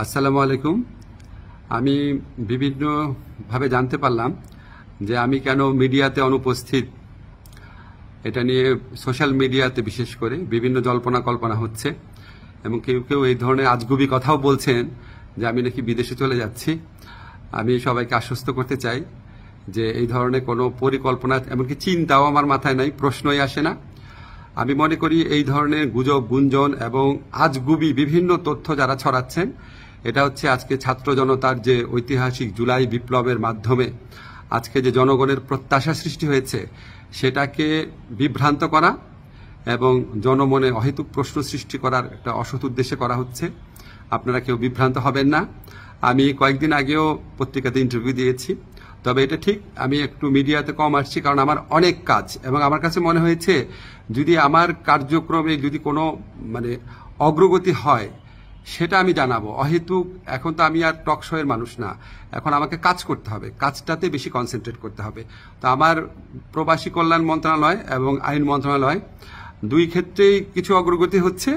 আসসালামু আলাইকুম। আমি বিভিন্নভাবে জানতে পারলাম যে আমি কেন মিডিয়াতে অনুপস্থিত। এটা নিয়ে সোশ্যাল মিডিয়াতে বিশেষ করে বিভিন্ন জল্পনা কল্পনা হচ্ছে এবং কেউ কেউ এই ধরনের আজগুবি কথাও বলছেন যে আমি নাকি বিদেশে চলে যাচ্ছি। আমি সবাইকে আশ্বস্ত করতে চাই যে এই ধরনের কোনো পরিকল্পনা এমনকি চিন্তাও আমার মাথায় নাই, প্রশ্নই আসে না। আমি মনে করি এই ধরনের গুজব গুঞ্জন এবং আজগুবি বিভিন্ন তথ্য যারা ছড়াচ্ছেন, এটা হচ্ছে আজকে ছাত্র জনতার যে ঐতিহাসিক জুলাই বিপ্লবের মাধ্যমে আজকে যে জনগণের প্রত্যাশা সৃষ্টি হয়েছে সেটাকে বিভ্রান্ত করা এবং জনমনে অহেতুক প্রশ্ন সৃষ্টি করার একটা অসৎ উদ্দেশ্যে করা হচ্ছে। আপনারা কেউ বিভ্রান্ত হবেন না। আমি কয়েকদিন আগেও পত্রিকাতে ইন্টারভিউ দিয়েছি, তবে এটা ঠিক আমি একটু মিডিয়াতে কম আসছি কারণ আমার অনেক কাজ এবং আমার কাছে মনে হয়েছে যদি আমার কার্যক্রমে যদি কোনো অগ্রগতি হয় সেটা আমি জানাবো। অহেতুক এখন তো আমি আর টক শো এর মানুষ না, এখন আমাকে কাজ করতে হবে, কাজটাতে বেশি কনসেন্ট্রেট করতে হবে। তো আমার প্রবাসী কল্যাণ মন্ত্রণালয় এবং আইন মন্ত্রণালয় দুই ক্ষেত্রেই কিছু অগ্রগতি হচ্ছে।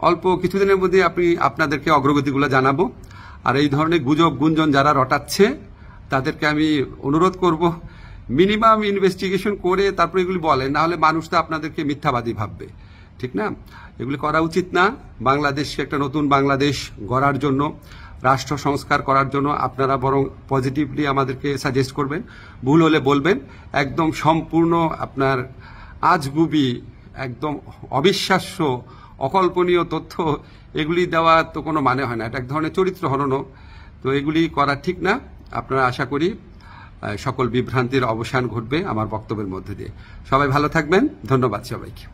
অল্প কিছুদিনের মধ্যে আপনাদেরকে অগ্রগতিগুলো জানাবো। আর এই ধরনের গুজব গুঞ্জন যারা রটাচ্ছে তাদেরকে আমি অনুরোধ করব মিনিমাম ইনভেস্টিগেশন করে তারপর এগুলি বলেন, না হলে মানুষ তো আপনাদেরকে মিথ্যাবাদী ভাববে, ঠিক না? এগুলি করা উচিত না। বাংলাদেশকে একটা নতুন বাংলাদেশ গড়ার জন্য, রাষ্ট্র সংস্কার করার জন্য আপনারা বরং পজিটিভলি আমাদেরকে সাজেস্ট করবেন, ভুল হলে বলবেন। একদম সম্পূর্ণ আপনার আজগুবি, একদম অবিশ্বাস্য অকল্পনীয় তথ্য এগুলি দেওয়া তো কোনো মানে হয় না, এটা এক ধরনের চরিত্র হননও। তো এগুলি করা ঠিক না। আপনারা আশা করি সকল বিভ্রান্তির অবসান ঘটবে আমার বক্তব্যের মধ্যে দিয়ে। সবাই ভালো থাকবেন। ধন্যবাদ সবাইকে।